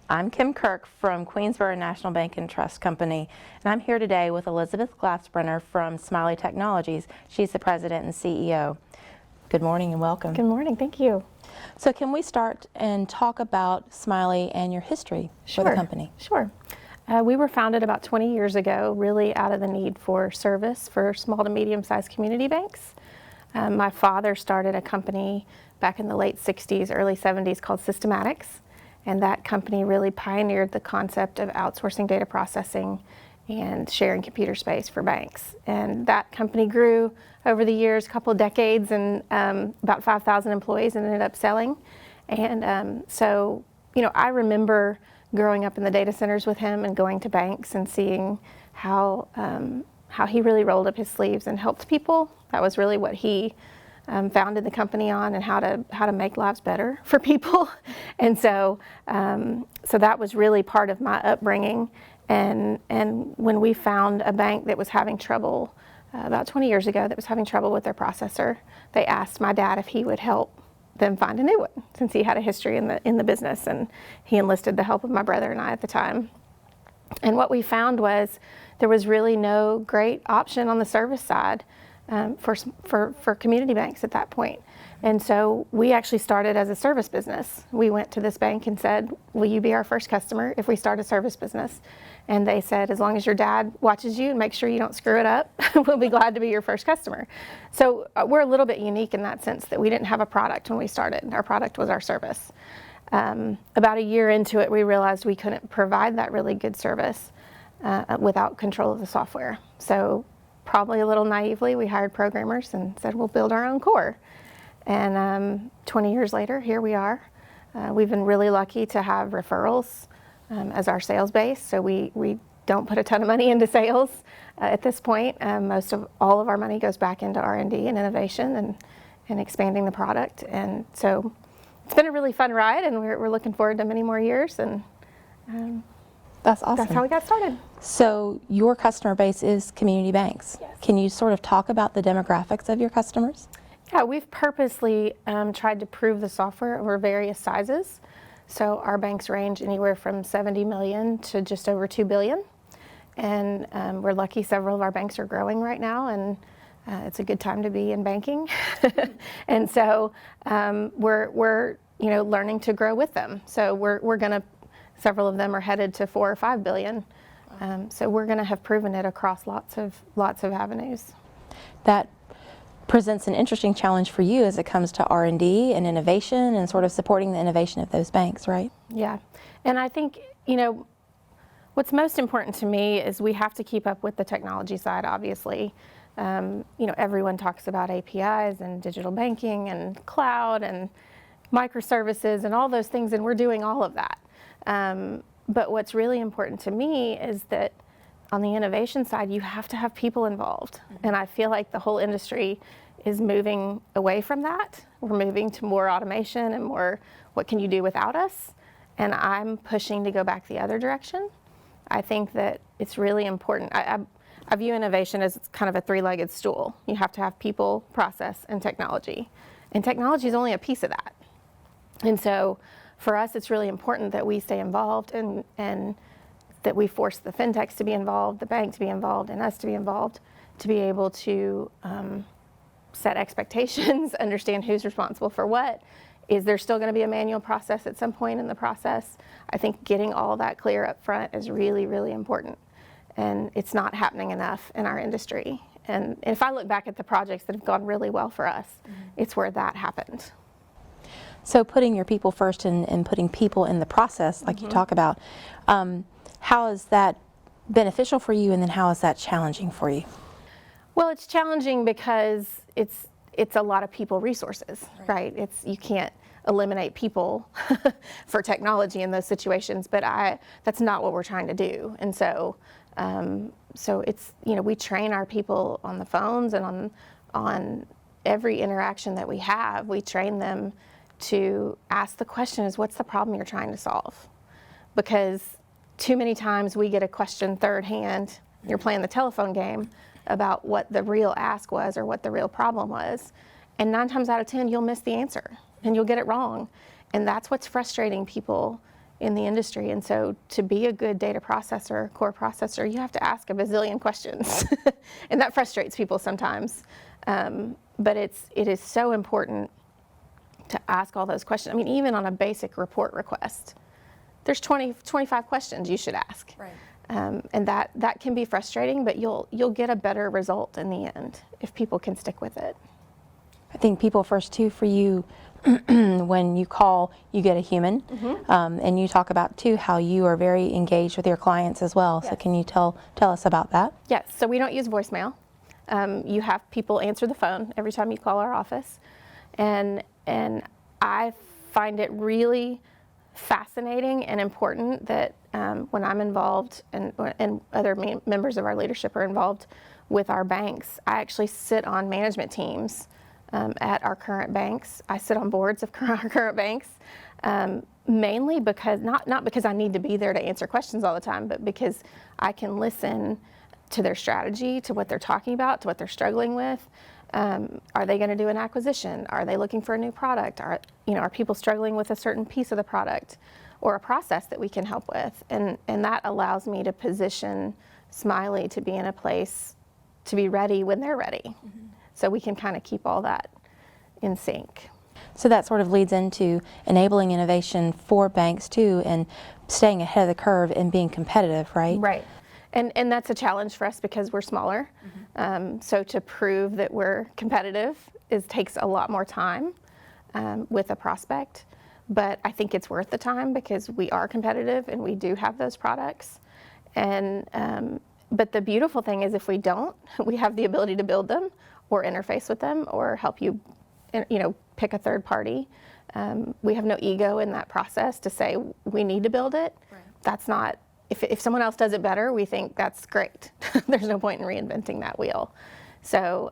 I'm Kim Kirk from Queensboro National Bank and Trust Company, and I'm here today with Elizabeth Glasbrenner from Smiley Technologies. She's the president and CEO. Good morning and welcome. Good morning, thank you. So can we start and talk about Smiley and your history for the company? Sure. We were founded about 20 years ago, really out of the need for service for small to medium-sized community banks. My father started a company back in the late 60s, early 70s called Systematics. And that company really pioneered the concept of outsourcing data processing and sharing computer space for banks. And that company grew over the years, a couple of decades, and about 5,000 employees, and ended up selling. And so, I remember growing up in the data centers with him and going to banks and seeing how he really rolled up his sleeves and helped people. That was really what he founded the company on, and how to make lives better for people. And so that was really part of my upbringing. And when we found a bank that was having trouble about 20 years ago, that was having trouble with their processor, they asked my dad if he would help them find a new one, since he had a history in the business, and he enlisted the help of my brother and I at the time. And what we found was there was really no great option on the service side for community banks at that point. And so we actually started as a service business. We went to this bank and said, will you be our first customer if we start a service business? And they said, as long as your dad watches you and makes sure you don't screw it up, we'll be glad to be your first customer. So we're a little bit unique in that sense, that we didn't have a product when we started. Our product was our service. About a year into it, we realized we couldn't provide that really good service without control of the software. So probably a little naively, we hired programmers and said, we'll build our own core. And 20 years later, here we are. We've been really lucky to have referrals as our sales base. So we don't put a ton of money into sales at this point. Most of all of our money goes back into R&D and innovation and expanding the product. And so it's been a really fun ride, and we're looking forward to many more years. And that's awesome. That's how we got started. So your customer base is community banks. Yes. Can you sort of talk about the demographics of your customers? Yeah, we've purposely tried to prove the software over various sizes. So our banks range anywhere from 70 million to just over 2 billion. And we're lucky several of our banks are growing right now, and it's a good time to be in banking. And so we're learning to grow with them. So we're going to, several of them are headed to 4 or 5 billion. So we're going to have proven it across lots of avenues. That presents an interesting challenge for you as it comes to R&D and innovation and sort of supporting the innovation of those banks, right? Yeah, and I think, what's most important to me is we have to keep up with the technology side, obviously. Everyone talks about APIs and digital banking and cloud and microservices and all those things, and we're doing all of that. But what's really important to me is that on the innovation side, you have to have people involved. Mm-hmm. And I feel like the whole industry is moving away from that. We're moving to more automation and more, what can you do without us? And I'm pushing to go back the other direction. I think that it's really important. I view innovation as kind of a three-legged stool. You have to have people, process, and technology. And technology is only a piece of that. And so for us, it's really important that we stay involved and that we force the fintechs to be involved, the bank to be involved, and us to be involved, to be able to set expectations, understand who's responsible for what. Is there still going to be a manual process at some point in the process? I think getting all that clear up front is really, really important. And it's not happening enough in our industry. And if I look back at the projects that have gone really well for us, it's where that happened. So putting your people first and putting people in the process, like you talk about, how is that beneficial for you, and then how is that challenging for you? Well, it's challenging because it's a lot of people resources, right? You can't eliminate people for technology in those situations, but that's not what we're trying to do. And so it's, we train our people on the phones and on every interaction that we have. We train them to ask the question is, what's the problem you're trying to solve? Because too many times we get a question third hand, you're playing the telephone game about what the real ask was or what the real problem was. And 9 times out of 10, you'll miss the answer and you'll get it wrong. And that's what's frustrating people in the industry. And so to be a good data processor, core processor, you have to ask a bazillion questions. And that frustrates people sometimes. But it is so important to ask all those questions. I mean, even on a basic report request, there's 25 questions you should ask. Right. And that can be frustrating, but you'll get a better result in the end if people can stick with it. I think people first too, for you, when you call, you get a human, and you talk about too how you are very engaged with your clients as well. Yes. So can you tell us about that? Yes, so we don't use voicemail. You have people answer the phone every time you call our office, and I find it really fascinating and important that when I'm involved and other members of our leadership are involved with our banks, I actually sit on management teams at our current banks. I sit on boards of our current banks, mainly because, not because I need to be there to answer questions all the time, but because I can listen to their strategy, to what they're talking about, to what they're struggling with. Are they going to do an acquisition? Are they looking for a new product? Are people struggling with a certain piece of the product or a process that we can help with? And that allows me to position Smiley to be in a place to be ready when they're ready. So we can kind of keep all that in sync. So that sort of leads into enabling innovation for banks too, and staying ahead of the curve and being competitive, right? Right. And that's a challenge for us because we're smaller. So to prove that we're competitive takes a lot more time with a prospect. But I think it's worth the time because we are competitive and we do have those products. And but the beautiful thing is if we don't, we have the ability to build them or interface with them or help you, pick a third party. We have no ego in that process to say we need to build it. Right. That's not, if someone else does it better, we think that's great. There's no point in reinventing that wheel. So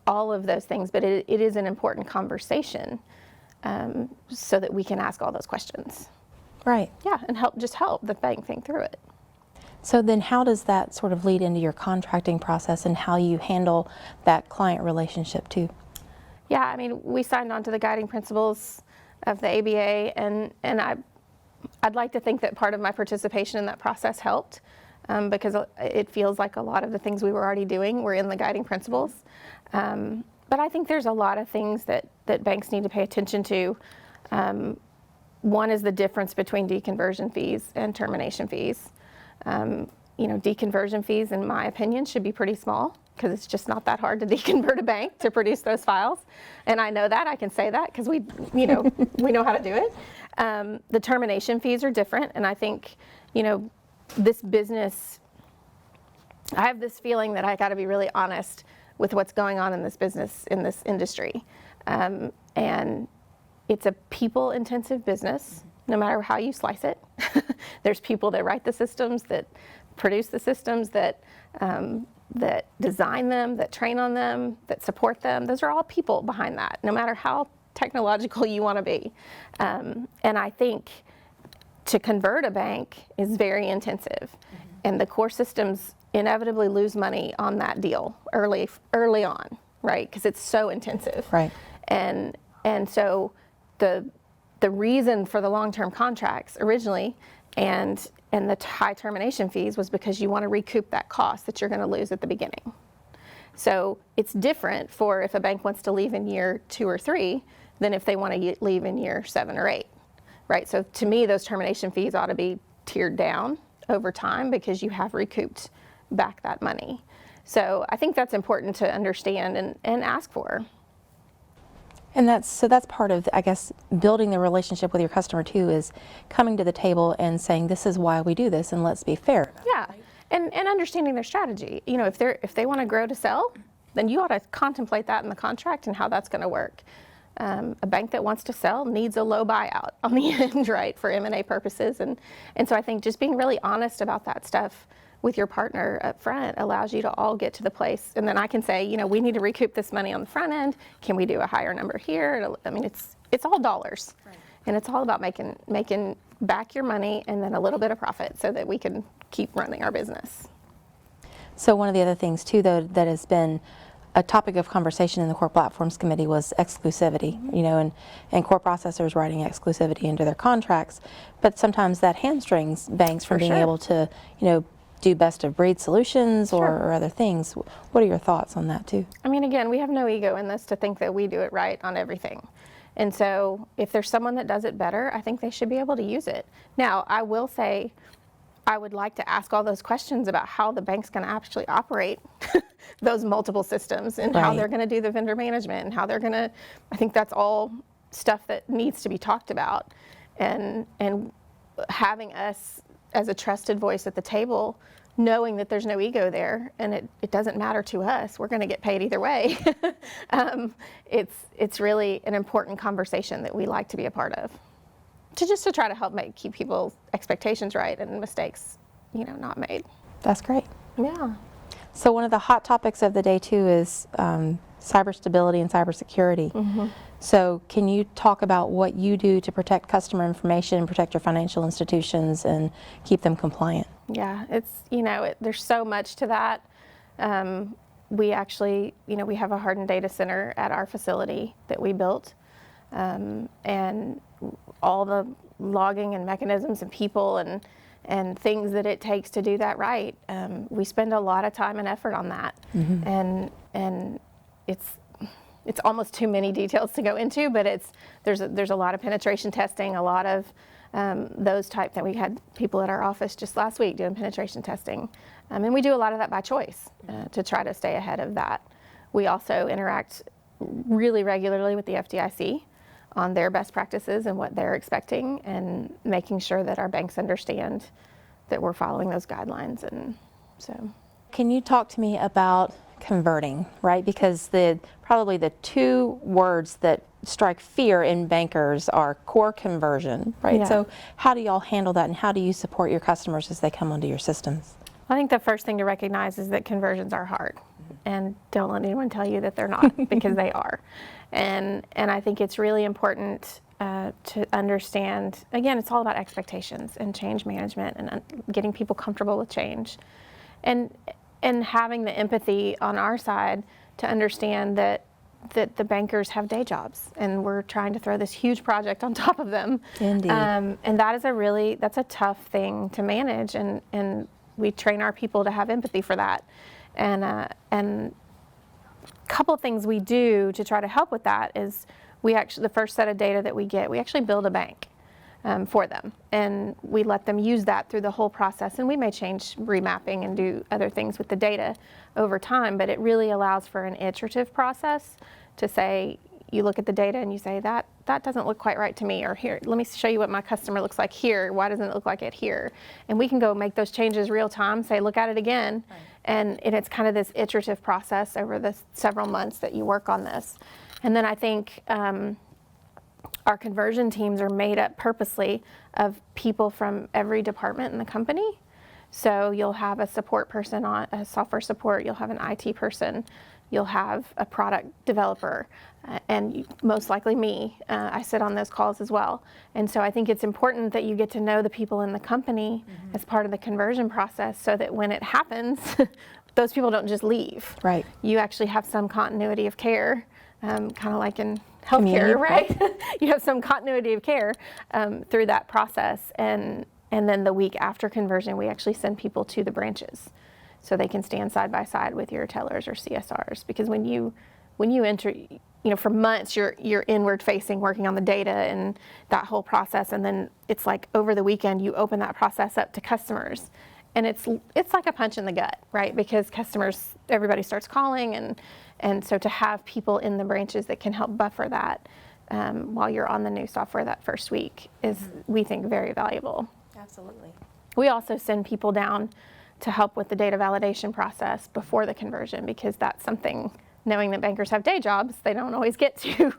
all of those things, but it is an important conversation so that we can ask all those questions. Right. Yeah, and help the bank think through it. So then how does that sort of lead into your contracting process and how you handle that client relationship too? Yeah, I mean, we signed on to the guiding principles of the ABA, and I'd like to think that part of my participation in that process helped because it feels like a lot of the things we were already doing were in the guiding principles. But I think there's a lot of things that banks need to pay attention to. One is the difference between deconversion fees and termination fees. Deconversion fees, in my opinion, should be pretty small because it's just not that hard to deconvert a bank to produce those files. And I know that, I can say that because we know how to do it. The termination fees are different. And I think, this business, I have this feeling that I got to be really honest with what's going on in this business, in this industry. And it's a people-intensive business, no matter how you slice it. There's people that write the systems, that produce the systems, that design them, that train on them, that support them. Those are all people behind that, no matter how technological you want to be. And I think to convert a bank is very intensive. And the core systems inevitably lose money on that deal early on, right? Because it's so intensive. Right. And so the reason for the long-term contracts originally and the high termination fees was because you want to recoup that cost that you're going to lose at the beginning. So it's different for if a bank wants to leave in year 2 or 3 than if they want to leave in year 7 or 8, right? So to me, those termination fees ought to be tiered down over time because you have recouped back that money. So I think that's important to understand and ask for. And that's part of, I guess, building the relationship with your customer too, is coming to the table and saying, this is why we do this, and let's be fair. Yeah, and understanding their strategy. If they want to grow to sell, then you ought to contemplate that in the contract and how that's going to work. A bank that wants to sell needs a low buyout on the end, right, for M&A purposes. And so I think just being really honest about that stuff with your partner up front allows you to all get to the place. And then I can say, we need to recoup this money on the front end. Can we do a higher number here? I mean, it's all dollars. Right. And it's all about making back your money and then a little bit of profit so that we can keep running our business. So one of the other things too, though, that has been a topic of conversation in the Core Platforms Committee was exclusivity, and core processors writing exclusivity into their contracts, but sometimes that hamstrings banks from being able to, do best of breed solutions or other things. What are your thoughts on that too? I mean, again, we have no ego in this to think that we do it right on everything. And so if there's someone that does it better, I think they should be able to use it. Now, I will say, I would like to ask all those questions about how the bank's going to actually operate those multiple systems and how they're going to do the vendor management and how they're going to, I think that's all stuff that needs to be talked about. And having us as a trusted voice at the table, knowing that there's no ego there and it doesn't matter to us, we're going to get paid either way. It's really an important conversation that we like to be a part of. To try to help keep people's expectations right and mistakes, not made. That's great. Yeah. So one of the hot topics of the day too is cyber stability and cybersecurity. So can you talk about what you do to protect customer information and protect your financial institutions and keep them compliant? Yeah, it's, there's so much to that. We actually, we have a hardened data center at our facility that we built. And all the logging and mechanisms and people and things that it takes to do that right. We spend a lot of time and effort on that. And it's almost too many details to go into, but there's a lot of penetration testing, a lot of those type that we had people at our office just last week doing penetration testing. And we do a lot of that by choice to try to stay ahead of that. We also interact really regularly with the FDIC on their best practices and what they're expecting, and making sure that our banks understand that we're following those guidelines. And so, can you talk to me about converting, right? Because probably the two words that strike fear in bankers are core conversion, right? Yeah. So how do y'all handle that, and how do you support your customers as they come onto your systems? I think the first thing to recognize is that conversions are hard, and don't let anyone tell you that they're not, because they are. And I think it's really important to understand, again, it's all about expectations and change management and getting people comfortable with change. And having the empathy on our side to understand that the bankers have day jobs, and we're trying to throw this huge project on top of them. Indeed. And that's a tough thing to manage, and we train our people to have empathy for that. And a couple things we do to try to help with that is the first set of data that we get, we actually build a bank for them, and we let them use that through the whole process. And we may change remapping and do other things with the data over time, but it really allows for an iterative process to say, you look at the data and you say, that doesn't look quite right to me, or here, let me show you what my customer looks like here. Why doesn't it look like it here? And we can go make those changes real time, say, look at it again. Right. And it's kind of this iterative process over the several months that you work on this. And then I think our conversion teams are made up purposely of people from every department in the company. So you'll have a support person on a software support, you'll have an IT person, you'll have a product developer, and most likely me. I sit on those calls as well. And so I think it's important that you get to know the people in the company as part of the conversion process, so that when it happens, those people don't just leave. Right. You actually have some continuity of care, kind of like in healthcare, right? You have some continuity of care through that process. And then the week after conversion, we actually send people to the branches, so they can stand side by side with your tellers or CSRs. Because when you enter, for months you're inward facing, working on the data and that whole process, and then it's like over the weekend you open that process up to customers, and it's like a punch in the gut, right? Because everybody starts calling, and so to have people in the branches that can help buffer that while you're on the new software that first week is, we think, very valuable. Absolutely. We also send people down to help with the data validation process before the conversion, because that's something, knowing that bankers have day jobs, they don't always get to.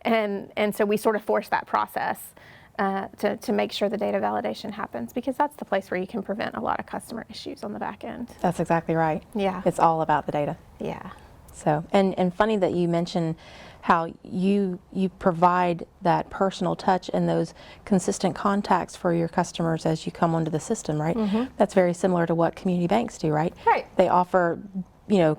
and so we sort of force that process to make sure the data validation happens, because that's the place where you can prevent a lot of customer issues on the back end. That's exactly right. Yeah. It's all about the data. Yeah. So, and funny that you mention how you provide that personal touch and those consistent contacts for your customers as you come onto the system, right? That's very similar to what community banks do, right? Right. They offer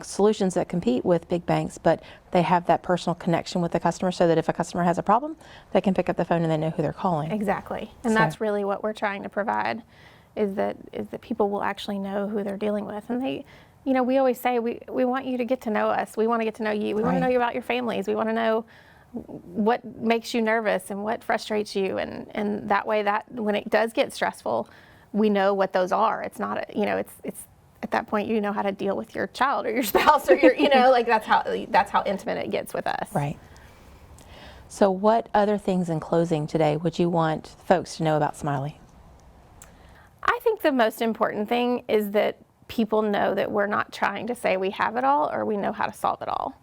solutions that compete with big banks, but they have that personal connection with the customer, so that if a customer has a problem, they can pick up the phone and they know who they're calling. Exactly. And that's really what we're trying to provide, is that people will actually know who they're dealing with. And they, we always say we want you to get to know us. We want to get to know you. We want to know you about your families. We want to know what makes you nervous and what frustrates you. And that way, that when it does get stressful, we know what those are. It's not, it's at that point, you know how to deal with your child or your spouse or your, like that's how intimate it gets with us. Right. So what other things in closing today would you want folks to know about Smiley? I think the most important thing is that people know that we're not trying to say we have it all or we know how to solve it all.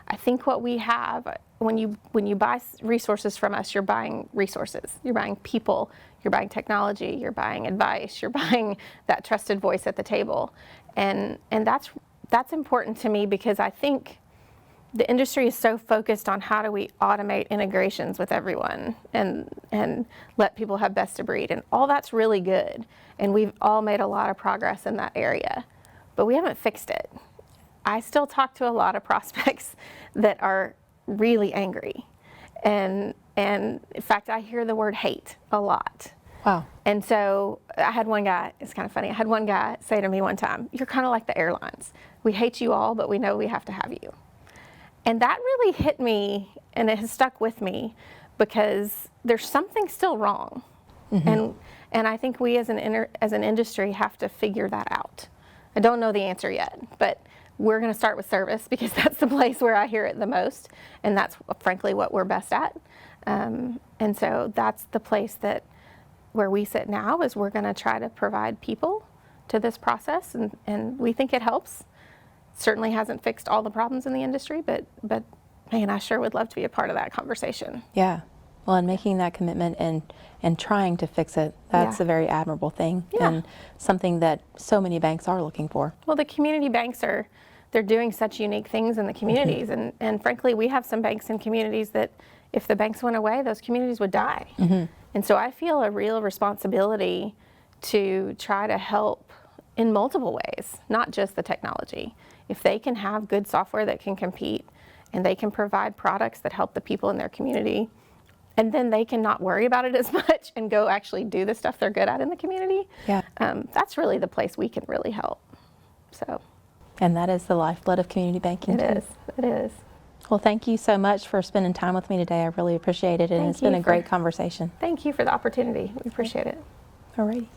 I think what we have, when you buy resources from us, you're buying resources. You're buying people, you're buying technology, you're buying advice, you're buying that trusted voice at the table. And that's important to me, because I think the industry is so focused on how do we automate integrations with everyone and let people have best of breed. And all that's really good. And we've all made a lot of progress in that area, but we haven't fixed it. I still talk to a lot of prospects that are really angry. And in fact, I hear the word hate a lot. Wow. And so I had one guy, it's kind of funny, I had one guy say to me one time, "You're kind of like the airlines. We hate you all, but we know we have to have you." And that really hit me, and it has stuck with me, because there's something still wrong. Mm-hmm. And I think we as an industry have to figure that out. I don't know the answer yet, but we're going to start with service, because that's the place where I hear it the most, and that's frankly what we're best at. And so that's the place where we sit now, is we're going to try to provide people to this process, and we think it helps. Certainly hasn't fixed all the problems in the industry, but man, I sure would love to be a part of that conversation. Yeah. Well, and making that commitment and trying to fix it, that's a very admirable thing, and something that so many banks are looking for. Well, the community banks they're doing such unique things in the communities, and frankly, we have some banks in communities that if the banks went away, those communities would die. And so I feel a real responsibility to try to help in multiple ways, not just the technology. If they can have good software that can compete, and they can provide products that help the people in their community, and then they can not worry about it as much and go actually do the stuff they're good at in the community, that's really the place we can really help. So. And that is the lifeblood of community banking. It is. Well, thank you so much for spending time with me today. I really appreciate it, and it's been a great conversation. Thank you for the opportunity. We appreciate it. All righty.